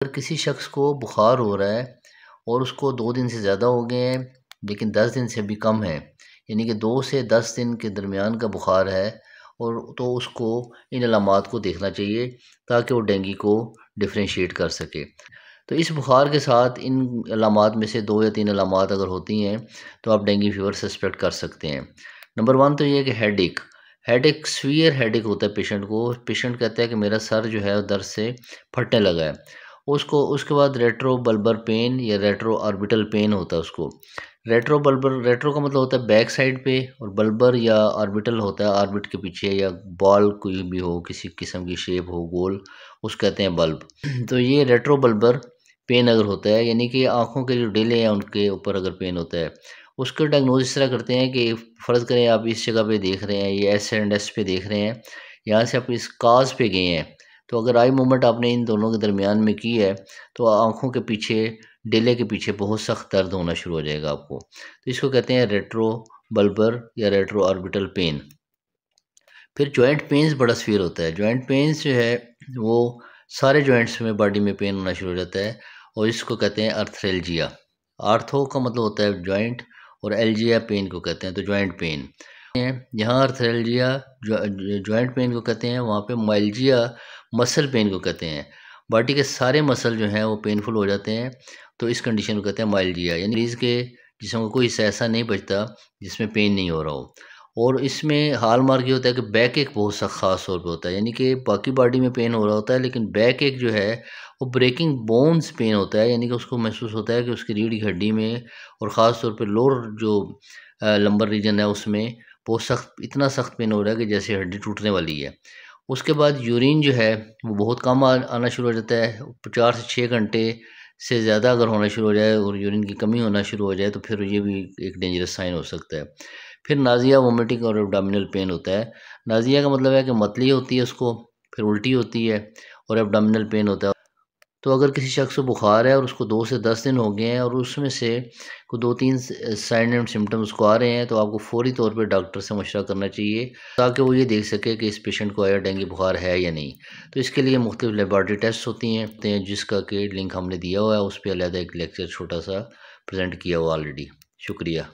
अगर किसी शख्स को बुखार हो रहा है और उसको 2 दिन से ज़्यादा हो गए हैं लेकिन 10 दिन से भी कम है, यानी कि 2 से 10 दिन के दरमियान का बुखार है, और तो उसको इन अलामात को देखना चाहिए ताकि वो डेंगू को डिफरेंशिएट कर सके। तो इस बुखार के साथ इन अलामात में से 2 या 3 अलामात अगर होती हैं तो आप डेंगू फीवर सस्पेक्ट कर सकते हैं। नंबर 1 तो ये है कि हेडेक। हेडेक सीवियर हेडेक होता है पेशेंट को। पेशेंट कहता है कि मेरा सर जो है दर्द से फटने लगा है। उसको उसके बाद रेट्रो बल्बर पेन या रेट्रो ऑर्बिटल पेन होता है उसको। रेट्रो का मतलब होता है बैक साइड पे, और बल्बर या ऑर्बिटल होता है ऑर्बिट के पीछे, या बॉल कोई भी हो, किसी किस्म की शेप हो गोल, उसको कहते हैं बल्ब। तो ये रेट्रो बल्बर पेन अगर होता है, यानी कि आँखों के जो डेले हैं उनके ऊपर अगर पेन होता है, उसका डायग्नोसिस इस तरह करते हैं कि फ़र्ज़ करें आप इस जगह पे देख रहे हैं, ये एस एंड एस पे देख रहे हैं, यहाँ से आप इस काज पे गए हैं, तो अगर आई मूवमेंट आपने इन दोनों के दरमियान में की है तो आँखों के पीछे, डेले के पीछे बहुत सख्त दर्द होना शुरू हो जाएगा आपको। तो इसको कहते हैं रेट्रो बल्बर या रेट्रो ऑर्बिटल पेन। फिर जॉइंट पेन्स बड़ा सीवियर होता है। जॉइंट पेन्स जो है वो सारे जॉइंट्स में बॉडी में पेन होना शुरू हो जाता है, और इसको कहते हैं अर्थरेल्जिया। आर्थो का मतलब होता है जॉइंट, और एल्जिया पेन को कहते हैं, तो जॉइंट पेन यहाँ अर्थरेल्जिया जॉइंट पेन को कहते हैं, वहाँ पे माइल्जिया मसल पेन को कहते हैं। बॉडी के सारे मसल जो हैं वो पेनफुल हो जाते हैं, तो इस कंडीशन को कहते हैं माइल्जिया, यानी मरीज़ के जिसम का कोई हिस्सा ऐसा नहीं बचता जिसमें पेन नहीं हो रहा हो। और इसमें हाल मार्क ये होता है कि बैक एक बहुत सा ख़ास तौर पे होता है, यानी कि बाकी बॉडी में पेन हो रहा होता है लेकिन बैक एक जो है वो ब्रेकिंग बोन्स पेन होता है, यानी कि उसको महसूस होता है कि उसकी रीढ़ की हड्डी में, और ख़ास तौर पे लोअर जो लंबर रीजन है उसमें बहुत सख्त, इतना सख्त पेन हो रहा है कि जैसे हड्डी टूटने वाली है। उसके बाद यूरिन जो है वो बहुत कम आना शुरू हो जाता है। 4 से 6 घंटे से ज़्यादा अगर होना शुरू हो जाए और यूरिन की कमी होना शुरू हो जाए तो फिर ये भी एक डेंजरस साइन हो सकता है। फिर नाज़िया, वोमिटिंग और एब्डोमिनल पेन होता है। नाज़िया का मतलब है कि मतली होती है उसको, फिर उल्टी होती है, और एब्डोमिनल पेन होता है। तो अगर किसी शख्स को बुखार है और उसको 2 से 10 दिन हो गए हैं और उसमें से को 2-3 साइन एंड सिम्टम्स को आ रहे हैं, तो आपको फ़ौरी तौर पे डॉक्टर से मशवरा करना चाहिए ताकि वो ये देख सके कि इस पेशेंट को आया डेंगू बुखार है या नहीं। तो इसके लिए मुख्तलिफ लेबॉरेटरी टेस्ट होती हैं जिसका कि लिंक हमने दिया हुआ है, उस पे अलहदा एक लेक्चर छोटा सा प्रेज़ेंट किया हुआ ऑलरेडी। शुक्रिया।